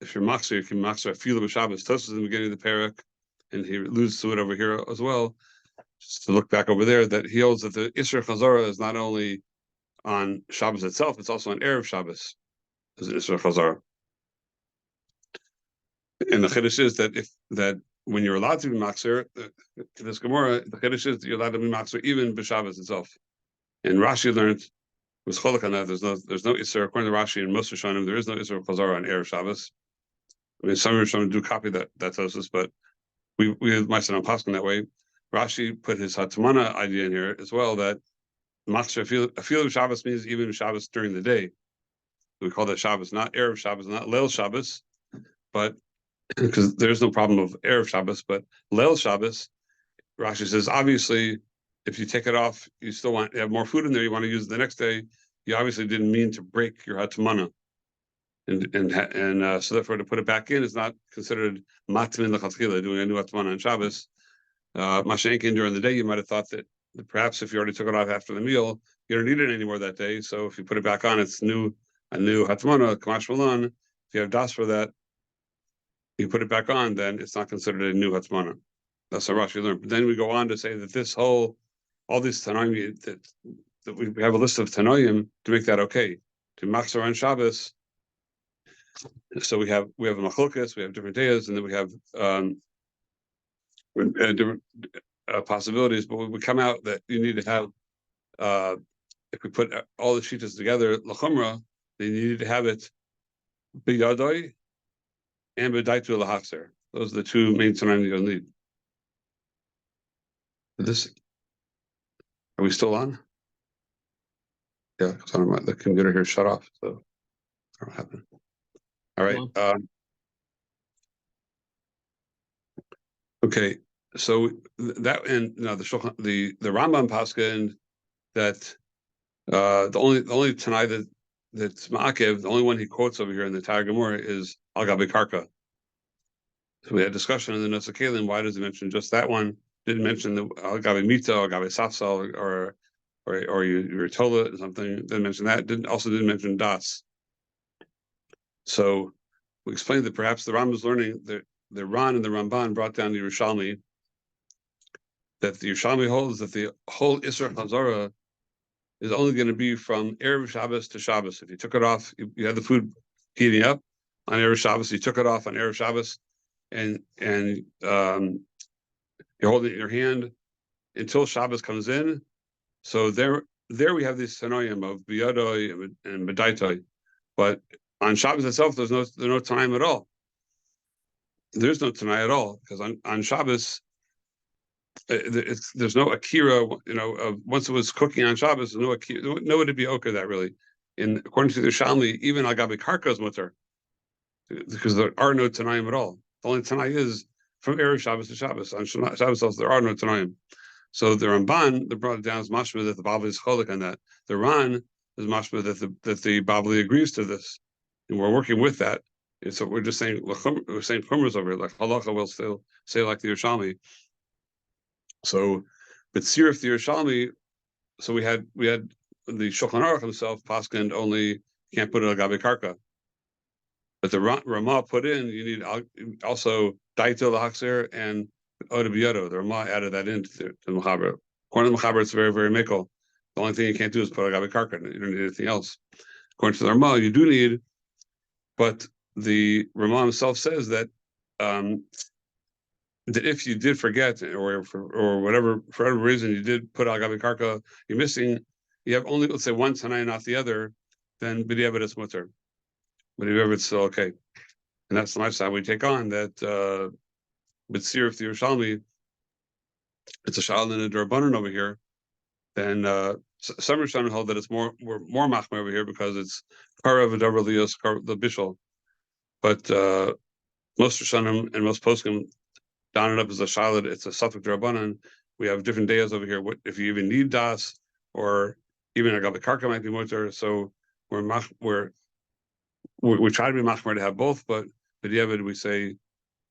if you're Machzir, you can Machzir a field of Shabbos? Tosus in the beginning of the parak, and he alludes to it over here as well. Just to look back over there, that he holds that the Isser Chazara is not only on Shabbos itself, it's also on Erev Shabbos as an Isser Chazara. And the Chiddush is that when you're allowed to be Machzir, this Gemara, the Chiddush is that you're allowed to be Machzir even b'Shabbos itself. And Rashi learned was cholik on that. There's no Isser according to Rashi and most Rishonim. There is no Isser Chazara on Erev Shabbos. I mean, some Rishonim do copy that tosis, but we might say on Paskin that way. Rashi put his Hatmana idea in here as well, that Machzir a field of Shabbos means even Shabbos during the day. We call that Shabbos, not Erev Shabbos, not Leil Shabbos, but because there's no problem of Erev Shabbos, but Leil Shabbos, Rashi says obviously, if you take it off, you still want you have more food in there. You want to use it the next day. You obviously didn't mean to break your hatmana, and so therefore to put it back in is not considered matmin l'chatchila, doing a new hatmana on Shabbos. Mashenkin during the day, you might have thought that perhaps if you already took it off after the meal, you don't need it anymore that day. So if you put it back on, it's a new hatmana, kamash malan. If you have das for that, you put it back on, then it's not considered a new hatmana. That's how Rashi learned. But then we go on to say that all these Tanaim, that that we have a list of Tanoim to make that okay. To Machzor on Shabbos. So we have a Machlokas, we have different days, and then we have different possibilities. But we come out that you need to have if we put all the shitas together, Lachumra, then you need to have it B'yadoi and B'daitu Lahachzer. Those are the two main Tanoim you'll need. Are we still on? Yeah, because the computer here shut off, so I don't happen. All right. Okay, so that and the Rambam Pascha and that the only Tanai that's Ma'akev, the only one he quotes over here in the Tara Gemara is Al Gabi Karka. So we had discussion in the Nosa Kalim. Why does he mention just that one? Didn't mention the Al Gabi Mita, Al Gabi Safsal, or your Tola or something. Didn't mention that. Didn't mention Das. So we explained that perhaps the Rambam is learning the Ran and the Ramban brought down the Yerushalmi, that the Yerushalmi holds that the whole Isra Chazara is only going to be from Erev Shabbos to Shabbos. If you took it off, you had the food heating up on Erev Shabbos, you took it off on Erev Shabbos, and you're holding it in your hand until Shabbos comes in. So there we have this Tanoim of B'yadoi and B'daitoi. But on Shabbos itself, there's no time at all. There's no Tanai at all, because on Shabbos, there's no Akira, once it was cooking on Shabbos, there's no Akira, no way to be Oka that really. According to the Shalmi, even Al Gabi Karka is mutter, because there are no Tanaim at all. The only Tanai is from Erev Shabbos to Shabbos. On Shabbos also, there are no Tanaim. So the Ramban, that brought it down, is mashma that the Babli is cholik on that. The Ran is mashma that the Babli agrees to this, and we're working with that. And so we're just saying chumras over here, like halacha will still say like the Yerushalmi. So, but Sirif the Yerushalmi, so we had the Shulchan Aruch himself paskined only can't put it on Gabi Karka. But the Ramah put in, you need also Daito L'Haxer and Oda B'yodo. The Ramah added that into the Mechaber. According to the Mechaber, it's very, very mikol. The only thing you can't do is put a Gabi Karka. You don't need anything else. According to the Ramah, you do need, but the Ramah himself says that that if you did forget or for whatever reason you did put Al Gabi Karka, you're missing. You have only, let's say, one Tanai, not the other. Then b'diavad it's mutter. B'diavad it's still okay, and that's the lifestyle we take on. That with Sirif the Yerushalmi, it's a shal and a drabanan over here. Then some Rishonim hold that it's more machmer over here because it's karav v'davar lios the bishul. But most Rishonim and most poskim down it up as a shalad. It's a suffix drabanan. We have different days over here. What if you even need das, or even a Gabi Karka might be mutter. So we try to be machmer to have both, but b'diavad we say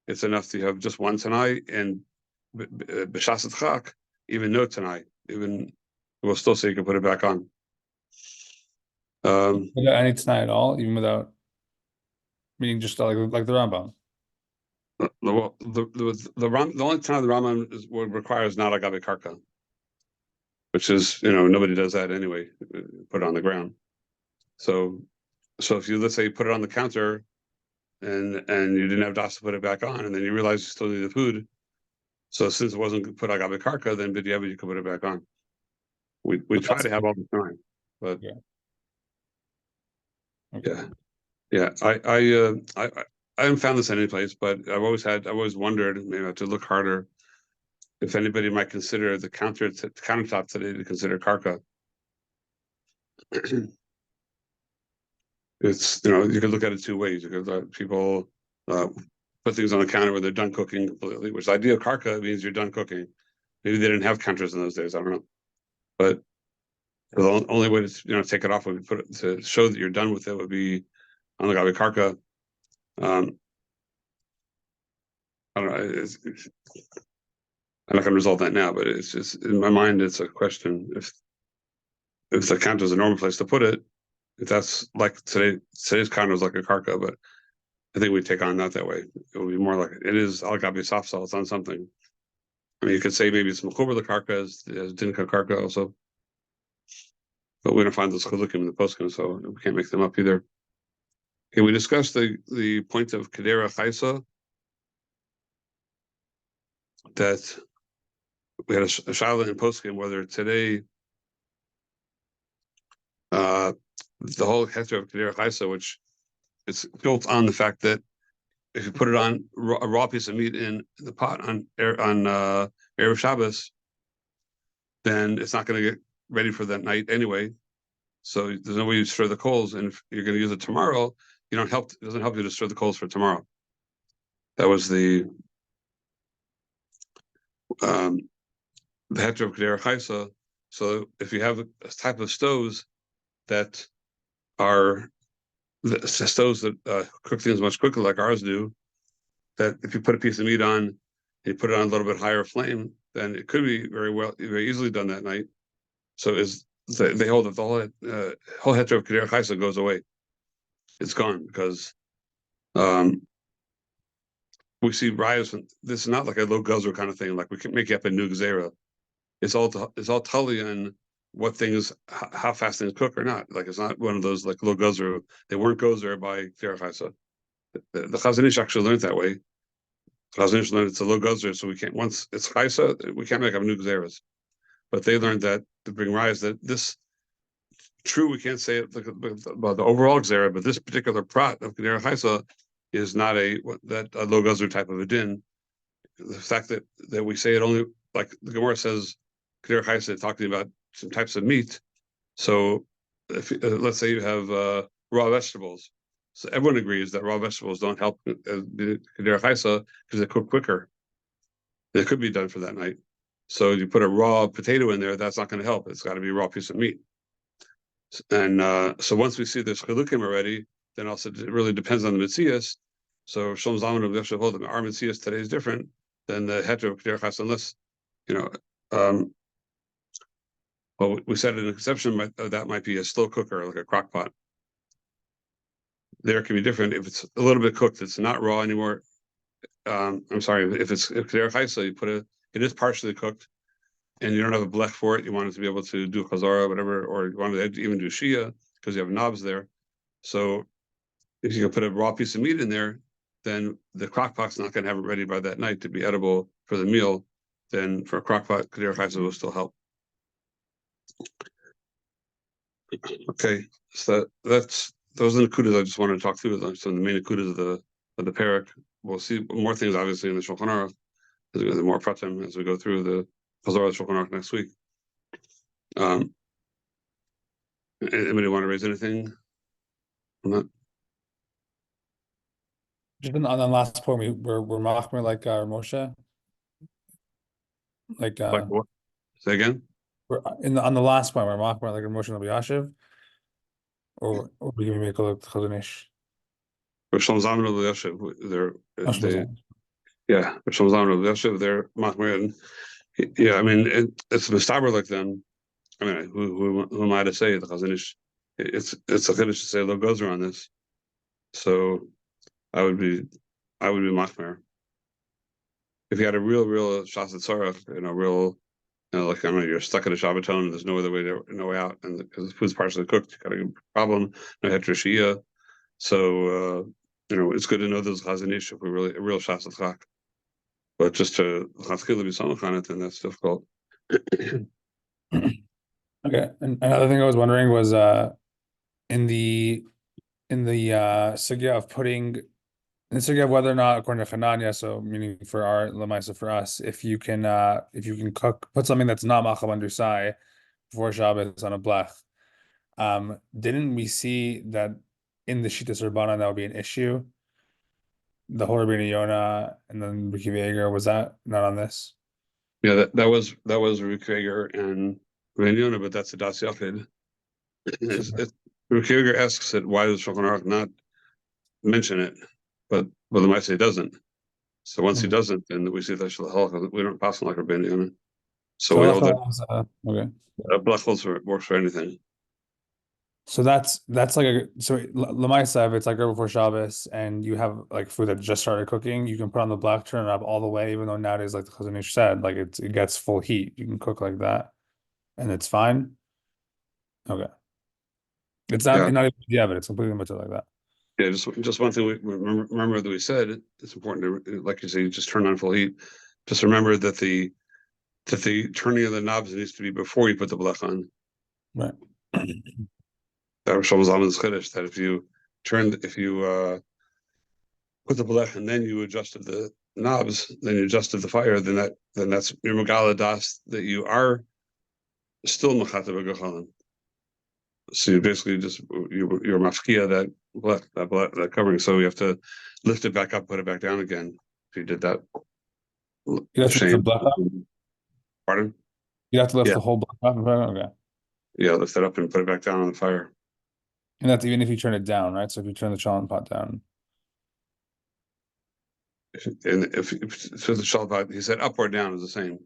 it's enough to have just one Tanai, and b'shasat chak even no Tanai. Even we'll still say you can put it back on. Without any Tanai at all, even without meaning just like the Rambam. Well, the only time the Rambam would require is not a Gabi Karka, which is nobody does that anyway. Put it on the ground. So if you, let's say, put it on the counter, and you didn't have das to put it back on, and then you realize you still need the food. So since it wasn't put on Gabi Karka, then b'diavad you can put it back on. We try to have all the time, but yeah. Okay. Yeah. I haven't found this any place, but I've always wondered, maybe I have to look harder, if anybody might consider the countertop today to consider karka. It's you could look at it two ways. You could let people put things on the counter where they're done cooking completely, which the idea of karka means you're done cooking. Maybe they didn't have counters in those days. I don't know, but the only way to take it off would put it to show that you're done with it would be on the Gabi Karka. I don't know. I'm not going to resolve that now, but it's just in my mind. It's a question if the counter is a normal place to put it. If that's like today's counter is like a karka, but I think we take on not that way. It will be more like it is al gabi safsal. It's on something. I mean, you could say maybe it's mechuber the karka as dinka karka also. but we don't find those chilukim in the poskim, so we can't make them up either. Okay, we discussed the point of kedera chaisa, that we had a shaila in poskim whether today the whole heter of kedera chaisa, which it's built on the fact that if you put it on a raw piece of meat in the pot on Erev Shabbos, then it's not going to get ready for that night anyway. So there's no way you stir the coals, and if you're going to use it tomorrow, it doesn't help you to stir the coals for tomorrow. That was the heter of Kedera Chaisa. So if you have a type of stoves that are the stoves that cook things much quicker, like ours do, that if you put a piece of meat on and you put it on a little bit higher flame, then it could be very easily done that night. So they hold that the whole heter of Kedera Chaisa goes away. It's gone because we see rayos. This is not like a low guzer kind of thing. Like we can make up a new gzera. It's all totally on what things, how fast things cook or not. Like it's not one of those like low guzer. They weren't gozer by Kedera Chaisa. The Chazon Ish actually learned that way. Chazon Ish learned it's a low guzer, so we can't, once it's Chaisa, we can't make up new gzeras. But they learned that to bring rayos that this. True, we can't say it about the overall gzera, but this particular prat of Kedera Chaisa is not a low guzer type of a din. The fact that we say it only, like the Gemara says, Kedera Chaisa talking about some types of meat. So if let's say you have raw vegetables, so everyone agrees that raw vegetables don't help Kedera Chaisa because they cook quicker. They could be done for that night. So you put a raw potato in there, that's not going to help. It's got to be a raw piece of meat. And so once we see there's chilukim already, then also it really depends on the Metzias. So Shalom Zalman of Yosef hold our Metzias today is different than the heter of Kedera Chaisa, unless well, we said an exception that might be a slow cooker, like a crock pot. There can be different if it's a little bit cooked. It's not raw anymore. I'm sorry, if Kedera Chaisa, you put it is partially cooked, and you don't have a blech for it. You want it to be able to do chazara, whatever, or you want to even do shia because you have knobs there. So if you can put a raw piece of meat in there, then the crock pot's not going to have it ready by that night to be edible for the meal. Then for a crock pot, Kedera Chaisa will still help. Okay, so those are the kudas I just wanted to talk through. Some of the main kudas of the parak. We'll see more things obviously in the Shulchan Aruch, the more pratim as we go through the Chazara Shulchan Aruch next week. Anybody want to raise anything on that? Just on the last point, we're machmer like Moshe. Like what? Say again. We're on the last point, we're machmer like Moshe Rabbi Yashiv, or we can make a look Chazon Ish. For Shalom Zalman of Yashiv, yeah, for Shalom Zalman of Yashiv, they're machmer, and yeah, I mean it's mistaber like them. I mean, who am I to say the Chazon Ish? It's a chiddush to say lo gozer on this. So I would be machmer. If you had a real shas tzarach, real, like I mean, you're stuck at a Shabbaton and there's no other way no way out, and because the food's partially cooked, you got a problem. No heter shia, so it's good to know those Chazon Ish if we're really a real shas tzarach. But just to chatzkila be samach on it, then that's difficult. Okay, and another thing I was wondering was in the sugya of putting in the sugya of whether or not according to Hananya, so meaning for our lemaisa for us, if you can put something that's not machal under sai before Shabbos on a blech. Didn't we see that in the Shitas Rabbanan that would be an issue? The whole Rabbeinu Yonah and then Ricky Veiger, was that not on this? Yeah, that was Ricky Veiger and Rabbeinu Yonah, but that's a das yachid. Ricky Veiger asks it, why does Shulchan Aruch not mention it? But the Maaseh doesn't. So once he doesn't, then we see that we don't pass him like Rabbeinu Yonah. So we hold that okay. A blech works for anything. So that's like Lamaisa, if it's like right before Shabbos and you have like food that just started cooking, you can put on the black, turn it up all the way, even though nowadays, like the Chazon Ish said, like it gets full heat. You can cook like that and it's fine. Okay. It's not, Yeah. not even, yeah, but it's completely much like that. Yeah, just one thing we remember that we said, it's important to, like you say, you just turn on full heat. Just remember that the turning of the knobs needs to be before you put the blech on. Right. That Rosh Hashanah's Chiddush, that if you put the blech and then you adjusted the knobs, then you adjusted the fire, then that's your Megala Das, that you are still Mechata B'Gechalim. So you basically just you're mafkia that covering. So you have to lift it back up, put it back down again. If you did that, You have to lift the block up? Pardon? You have to lift Yeah. the whole block up. Okay. Yeah, lift it up and put it back down on the fire. And that's even if you turn it down, right? So if you turn the chalent pot down. If so, the shalpat, he said up or down is the same.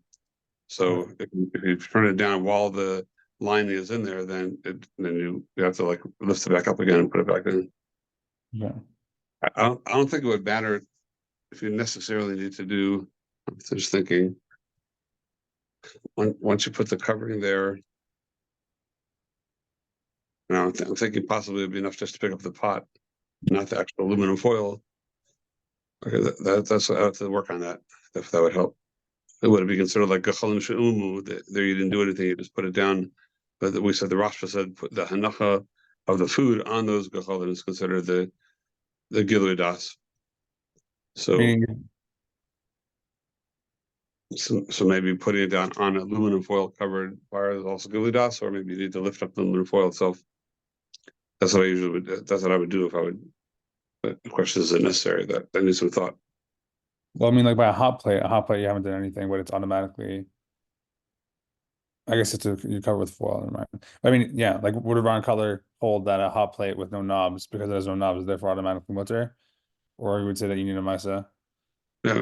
So Right. if you turn it down while the line is in there, then you have to like lift it back up again and put it back in. Yeah. I don't think it would matter if you necessarily need to do. I'm just thinking. Once you put the covering there, I'm thinking possibly it'd be enough just to pick up the pot, not the actual aluminum foil. Okay, that's I have to work on that. If that would help, it would be considered like gachalim she'umu. There you didn't do anything; you just put it down. But we said the Rashba said put the hanacha of the food on those gachalim is considered the gilui das. So. Meaning, So maybe putting it down on aluminum foil covered wire is also gilui das, or maybe you need to lift up the aluminum foil itself. That's what I usually would. That's what I would do if I would. But the question is, it necessary? That needs some thought. well, I mean, like by a hot plate you haven't done anything, but it's automatically. I guess you cover with foil. Right? I mean, yeah, like would a brown color hold that a hot plate with no knobs because there's no knobs, therefore automatically mutter? Or you would say that you need a misa? Yeah,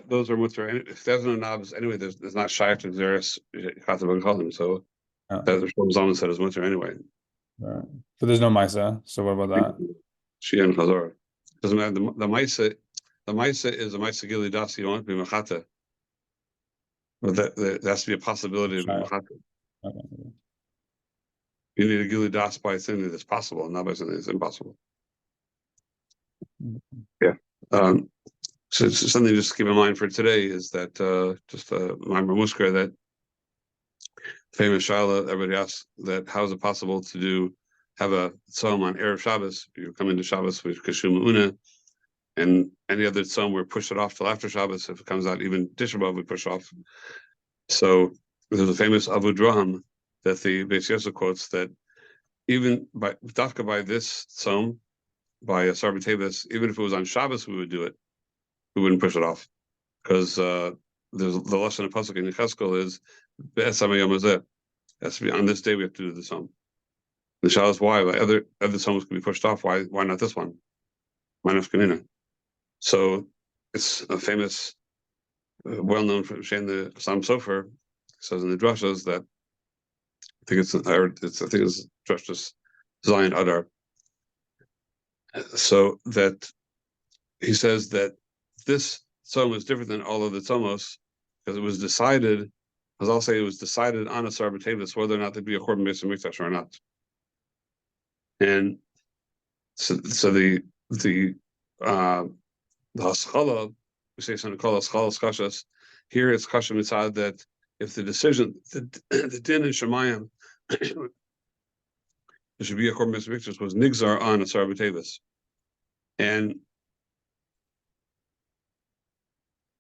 those are what's right. If there's no knobs anyway, there's not shaykh to xeris kataban kalim. So Oh. that's what Zalman said is winter anyway. Right. But there's no misa. So what about that? Shia and chazor doesn't matter. The misa is a misa gili das. You don't want to be machata, but there has to be a possibility of machata. Okay. You need a gili das by something that's possible, not by something that's impossible. Yeah. So it's something just to keep in mind for today is that just my muskar that famous Shaila, everybody asks that how is it possible to have a tzom on Erev Shabbos? You come into Shabbos with Kashum Una, and any other tzom we push it off till after Shabbos. If it comes out even Tisha B'Av, we push off. So there's a famous Avu Draham that the Beis Yosef quotes that even by dafka by this tzom, by a Sarbat Tevis, even if it was on Shabbos, we would do it. We wouldn't push it off because there's the lesson of pasuk in Yecheskel is it has to be on this day we have to do the sum. The shal is why other sums can be pushed off. Why not this one? Why not Kanina? So it's a famous, well-known from Shein the Sam Sofer says in the drashas that I think it's drashas Zion Adar. So that he says that this tzom is different than all of the tzomos because it was decided, as I'll say, it was decided on a Sarbat Tevis whether or not there'd be a Korban Beis Hamikdash or not. And so the haschala, we say something called haschala skashas. Here it's kasha mitzad that if the decision, the din in Shemayim, there should be a Korban Beis Hamikdash was nigzar on a Sarbat Tevis. And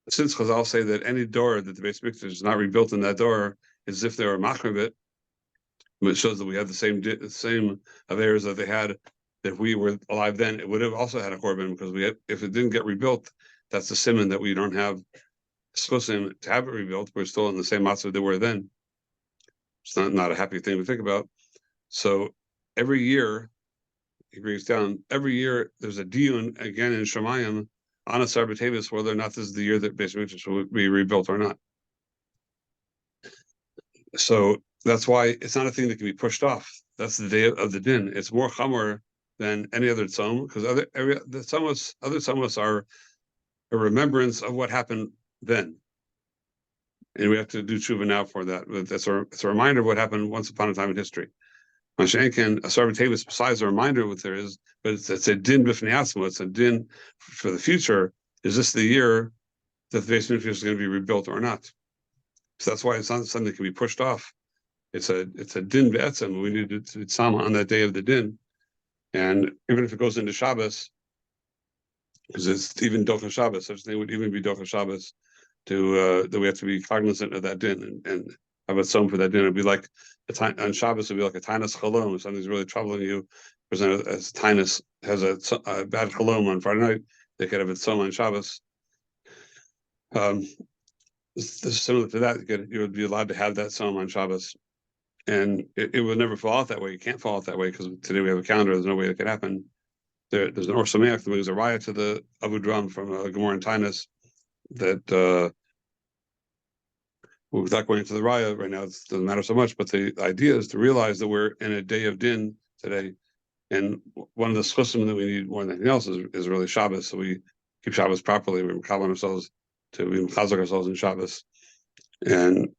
since Chazal say that any door that the Beis Hamikdash is not rebuilt in that door is as if they were machmir, it shows that we have the same averas that they had. That if we were alive then, it would have also had a korban because if it didn't get rebuilt, that's the simon that we don't have supposed to have it rebuilt. We're still in the same matzah they were then. It's not a happy thing to think about. So every year, he brings down every year there's a diyun again in Shemayim on a Sarbat Tevis whether or not this is the year that Beis Hamikdash will be rebuilt or not. So that's why it's not a thing that can be pushed off. That's the day of the din. It's more chamor than any other tzom because other tzomos are a remembrance of what happened then. And we have to do tshuva now for that. But it's a reminder of what happened once upon a time in history. Mashenkin, a Sarvatavis, besides a reminder of what there is, but it's a din b'fnei atzmo, it's a din for the future. Is this the year that the Beis Mikdash is going to be rebuilt or not? So that's why it's not something that can be pushed off. It's a din be'etzem. We need to tzama on that day of the din. And even if it goes into Shabbos, because it's even Docha Shabbos, such a thing would even be Docha Shabbos, that we have to be cognizant of that din and have a tzom for that din. It'd be like on Shabbos, it'd be like a tainas chalom. If something's really troubling you, present as tainas has a bad chalom on Friday night, they could have a tzom on Shabbos. Similar to that, you would be allowed to have that tzom on Shabbos, and it would never fall out that way. You can't fall out that way because today we have a calendar. There's no way it could happen. There's an Or Sameach. There's a raya to the Abu Dram from Gemara and Tainas that without going into the raya right now, it doesn't matter so much. But the idea is to realize that we're in a day of din today, and one of the schusim that we need more than anything else is really Shabbos. So we keep Shabbos properly. We call ourselves to be chazak ourselves in Shabbos, and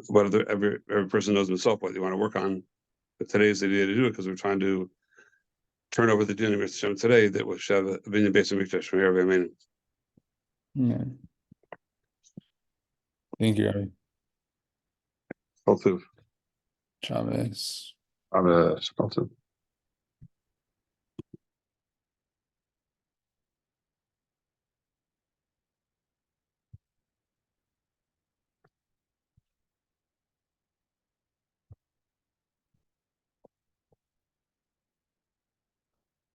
whether every person knows himself what they want to work on. But today is the day to do it because we're trying to turn over the din of Hashem today that will have a binyan Beis Mikdash from here. Amen. Yeah. Thank you, Rabbi. All too. Shabbos. Shabbos.